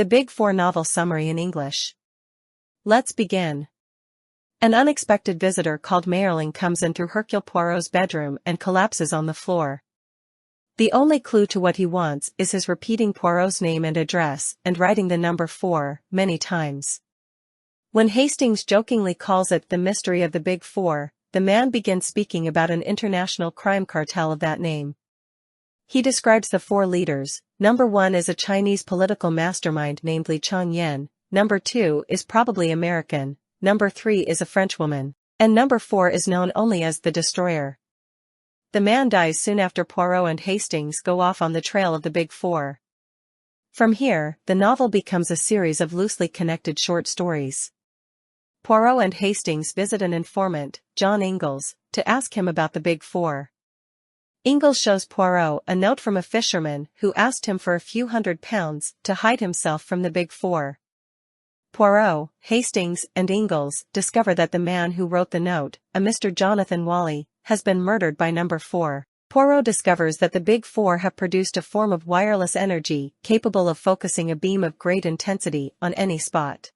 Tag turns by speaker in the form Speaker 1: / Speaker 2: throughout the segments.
Speaker 1: The Big Four novel summary in English. Let's begin. An unexpected visitor called Mayerling comes in through Hercule Poirot's bedroom and collapses on the floor. The only clue to what he wants is his repeating Poirot's name and address and writing the number 4 many times. When Hastings jokingly calls it the mystery of the Big Four, the man begins speaking about an international crime cartel of that name. He describes the 4 leaders. Number 1 is a Chinese political mastermind named Li Changyan, number 2 is probably American, number 3 is a Frenchwoman, and number 4 is known only as the Destroyer. The man dies soon after Poirot and Hastings go off on the trail of the Big Four. From here, the novel becomes a series of loosely connected short stories. Poirot and Hastings visit an informant, John Ingalls, to ask him about the Big Four. Ingalls shows Poirot a note from a fisherman who asked him for a few £100 to hide himself from the Big Four. Poirot, Hastings, and Ingalls discover that the man who wrote the note, a Mr. Jonathan Whalley, has been murdered by number 4. Poirot discovers that the Big Four have produced a form of wireless energy capable of focusing a beam of great intensity on any spot.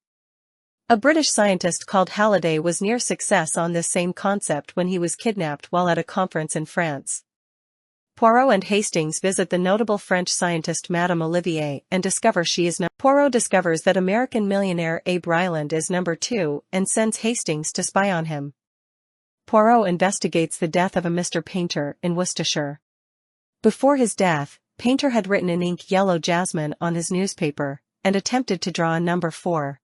Speaker 1: A British scientist called Halliday was near success on this same concept when he was kidnapped while at a conference in France. Poirot and Hastings visit the notable French scientist Madame Olivier and discover she is Poirot discovers that American millionaire Abe Ryland is number 2 and sends Hastings to spy on him. Poirot investigates the death of a Mr. Painter in Worcestershire. Before his death, Painter had written in ink yellow jasmine on his newspaper and attempted to draw a number 4.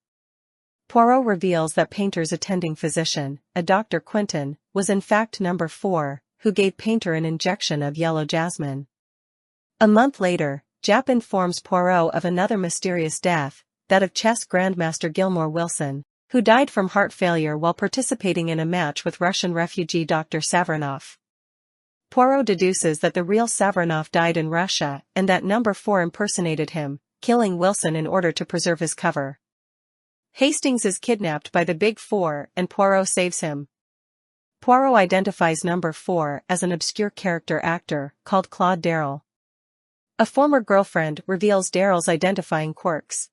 Speaker 1: Poirot reveals that Painter's attending physician, a Dr. Quinton, was in fact number 4, who gave Painter an injection of yellow jasmine. A month later, Japp informs Poirot of another mysterious death, that of chess grandmaster Gilmore Wilson, who died from heart failure while participating in a match with Russian refugee Dr. Savronov. Poirot deduces that the real Savronov died in Russia and that number 4 impersonated him, killing Wilson in order to preserve his cover. Hastings is kidnapped by the Big Four and Poirot saves him. Poirot identifies number 4 as an obscure character actor called Claude Darrell. A former girlfriend reveals Darrell's identifying quirks.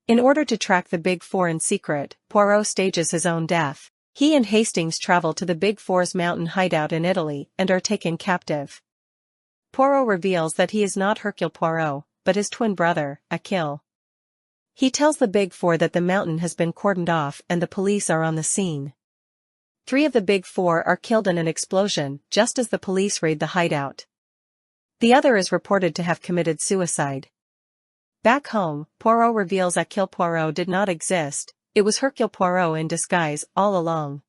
Speaker 1: In order to track the Big Four in secret, Poirot stages his own death. He and Hastings travel to the Big Four's mountain hideout in Italy and are taken captive. Poirot reveals that he is not Hercule Poirot, but his twin brother, Achille. He tells the Big Four that the mountain has been cordoned off and the police are on the scene. 3 of the Big Four are killed in an explosion just as the police raid the hideout. The other is reported to have committed suicide. Back home, Poirot reveals Achille Poirot did not exist, it was Hercule Poirot in disguise all along.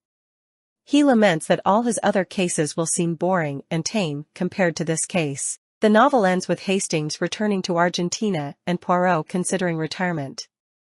Speaker 1: He laments that all his other cases will seem boring and tame compared to this case. The novel ends with Hastings returning to Argentina and Poirot considering retirement.